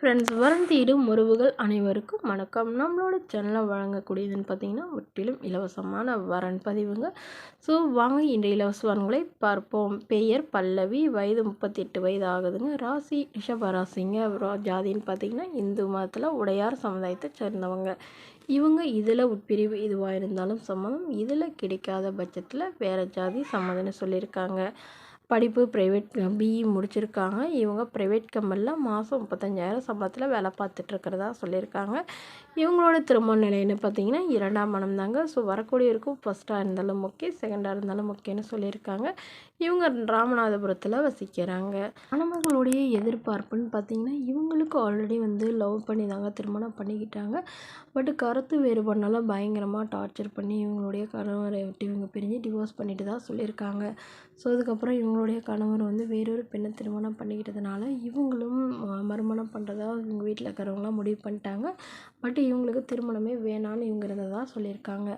Friends, வரன் தேடும் உறவுகள் அனைவருக்கும் வணக்கம். நம்மளோட சேனலில் வழங்கக்கூடியதுன்னு பார்த்தீங்கன்னா முற்றிலும் இலவசமான வரன் பதிவுங்க. ஸோ வாங்க இன்றைய இலவச வரன்களை பார்ப்போம். பெயர் பல்லவி, வயது 38 வயது ஆகுதுங்க. ராசி ரிஷப ராசிங்க. ஜாதின்னு பார்த்தீங்கன்னா இந்து மதத்தில் உடையார் சமுதாயத்தை சேர்ந்தவங்க. இவங்க இதில் உட்பிரிவு இதுவாக இருந்தாலும் சம்மதம், இதில் கிடைக்காத பட்சத்தில் வேறு ஜாதி சம்மதம்னு சொல்லியிருக்காங்க. படிப்பு ப்ரைவேட் பிஇ முடிச்சிருக்காங்க. இவங்க ப்ரைவேட் கம்பெனியில் மாதம் 35,000 சம்பளத்தில் வேலை பார்த்துட்ருக்கிறதா சொல்லியிருக்காங்க. இவங்களோட திருமண நிலைன்னு பார்த்தீங்கன்னா 2ஆம் மனம் தாங்க. ஸோ வரக்கூடியவருக்கும் ஃபஸ்ட்டாக இருந்தாலும் ஓகே, செகண்டாக இருந்தாலும் ஓகேன்னு சொல்லியிருக்காங்க. இவங்க ராமநாதபுரத்தில் வசிக்கிறாங்க. மணமகளுடைய எதிர்பார்ப்புன்னு பார்த்தீங்கன்னா இவங்களுக்கு ஆல்ரெடி லவ் பண்ணி தாங்க திருமணம் பண்ணிக்கிட்டாங்க. பட் கருத்து வேறுபாடுனால பயங்கரமாக டார்ச்சர் பண்ணி இவங்களுடைய கணவரை விட்டு இவங்க பிரிஞ்சு டிவோர்ஸ் பண்ணிட்டு தான் சொல்லியிருக்காங்க. ஸோ அதுக்கப்புறம் இவங்களுடைய கணவர் வேறொரு பெண்ணை திருமணம் பண்ணிக்கிட்டதுனால இவங்களும் மறுமணம் பண்ணுறதா இவங்க வீட்டில் இருக்கிறவங்களாம் முடிவு பண்ணிட்டாங்க. பட் இவங்களுக்கு திருமணமே வேணான்னு இவங்க இருந்ததாக சொல்லியிருக்காங்க.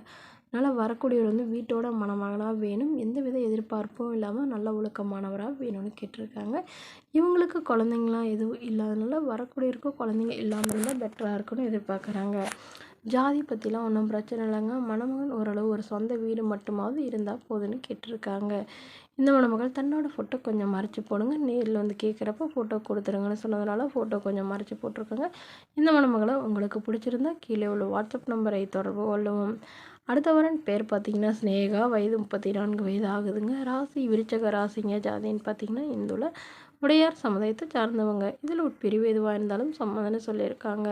அதனால் வரக்கூடியவர் வீட்டோட மணமகனாக வேணும், எந்தவித எதிர்பார்ப்பும் இல்லாமல் நல்ல ஒழுக்கமானவராக வேணும்னு கேட்டிருக்காங்க. இவங்களுக்கு குழந்தைங்களாம் எதுவும் இல்லாதனால வரக்கூடியவருக்கும் குழந்தைங்க இல்லாமல் இருந்தால் பெட்டராக இருக்குன்னு எதிர்பார்க்குறாங்க. ஜாதி பற்றிலாம் ஒன்றும் பிரச்சனை இல்லைங்க. மணமகன் ஓரளவு ஒரு சொந்த வீடு மட்டுமாவது இருந்தால் போதுன்னு கேட்டிருக்காங்க. இந்த மணமகள் தன்னோட ஃபோட்டோ கொஞ்சம் மறைச்சி போடுங்க, நேரில் கேட்குறப்ப ஃபோட்டோ கொடுத்துருங்கன்னு சொன்னதுனால ஃபோட்டோ கொஞ்சம் மறைச்சி போட்டிருக்காங்க. இந்த மணமகளை உங்களுக்கு பிடிச்சிருந்தா கீழே உள்ள வாட்ஸ்அப் நம்பரை தொடர்பு கொள்ளவும். அடுத்த வரன் பேர் பார்த்தீங்கன்னா ஸ்னேகா, வயது 34 வயது ஆகுதுங்க. ராசி விருச்சக ராசிங்க. ஜாதின்னு பார்த்தீங்கன்னா இந்துல உடையார் சமுதாயத்தை சார்ந்தவங்க. இதில் உட்பிரிவு எதுவாக இருந்தாலும் சம்மதம்னு சொல்லியிருக்காங்க.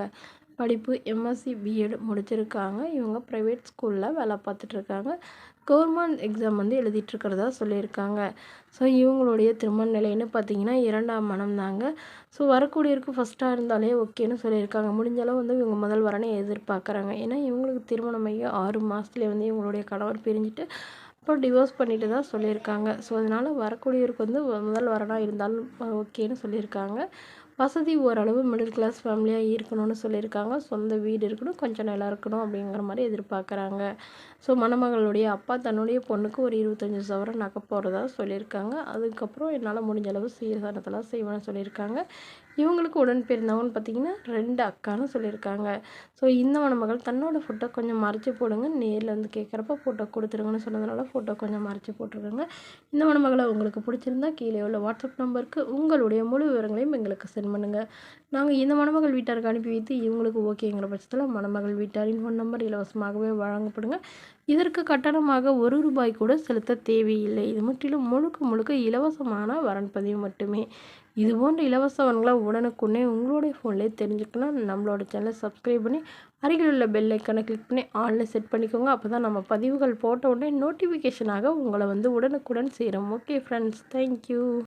படிப்பு எம்எஸ்சி பிஎட் முடிச்சிருக்காங்க. இவங்க ப்ரைவேட் ஸ்கூலில் வேலை பார்த்துட்ருக்காங்க. கவர்மெண்ட் எக்ஸாம் எழுதிட்டுருக்கிறதா சொல்லியிருக்காங்க. ஸோ இவங்களுடைய திருமண நிலைன்னு பார்த்தீங்கன்னா 2ஆம் மனம் தாங்க. ஸோ வரக்கூடியவருக்கு ஃபஸ்ட்டாக இருந்தாலே ஓகேன்னு சொல்லியிருக்காங்க. முடிஞ்சளவு இவங்க முதல் வரனை எதிர்பார்க்குறாங்க. ஏன்னா இவங்களுக்கு திருமணமாகி 6 மாதத்துலேயே இவங்களுடைய கணவர் பிரிஞ்சுட்டு அப்புறம் டிவோர்ஸ் பண்ணிட்டு தான் சொல்லியிருக்காங்க. ஸோ அதனால் வரக்கூடியவருக்கு முதல் வரனாக இருந்தாலும் ஓகேன்னு சொல்லியிருக்காங்க. வசதி ஓரளவு மிடில் கிளாஸ் ஃபேமிலியாக இருக்கணும்னு சொல்லியிருக்காங்க. சொந்த வீடு இருக்கணும், கொஞ்சம் நிலம் இருக்கணும் அப்படிங்கிற மாதிரி எதிர்பார்க்குறாங்க. ஸோ மணமகளுடைய அப்பா தன்னுடைய பொண்ணுக்கு ஒரு 25 சவரன் நகை போடுறதா சொல்லியிருக்காங்க. அதுக்கப்புறம் என்னால் முடிஞ்ச அளவு சீர்தானத்தெல்லாம் செய்வேன்னு சொல்லியிருக்காங்க. இவங்களுக்கு உடன் பிறந்தவங்கன்னு பார்த்தீங்கன்னா 2 அக்கான்னு சொல்லியிருக்காங்க. ஸோ இந்த மணமகள் தன்னோட ஃபோட்டோ கொஞ்சம் மறைச்சி போடுங்க, நேரில் கேட்குறப்ப ஃபோட்டோ கொடுத்துருங்கன்னு சொன்னதுனால ஃபோட்டோ கொஞ்சம் மறைச்சி போட்டிருக்காங்க. இந்த மணமகளை உங்களுக்கு பிடிச்சிருந்தா கீழே உள்ள வாட்ஸ்அப் நம்பருக்கு உங்களுடைய முழு விவரங்களையும் எங்களுக்கு சென்ட் பண்ணுங்கள். நாங்கள் இந்த மணமகள் வீட்டாருக்கு அனுப்பி வைத்து இவங்களுக்கு ஓகேங்கிற பட்சத்தில் மணமகள் வீட்டாரின் ஃபோன் நம்பர் இலவசமாகவே வழங்கப்படுங்க. இதற்கு கட்டணமாக ₹1 கூட செலுத்த தேவையில்லை. இது முற்றிலும் முழுக்க இலவசமான வரன் பதிவு மட்டுமே. இதுபோன்ற இலவச வரன்களை உடனுக்குடனே உங்களுடைய ஃபோன்லேயே தெரிஞ்சுக்கலாம். நம்மளோட சேனலை சப்ஸ்கிரைப் பண்ணி அருகில் உள்ள பெல் ஐக்கானை கிளிக் பண்ணி ஆன்லைன் செட் பண்ணிக்கோங்க. அப்போ தான் நம்ம பதிவுகள் போட்ட உடனே நோட்டிஃபிகேஷனாக உங்களை உடனுக்குடன் சேரும். Okay friends, thank you.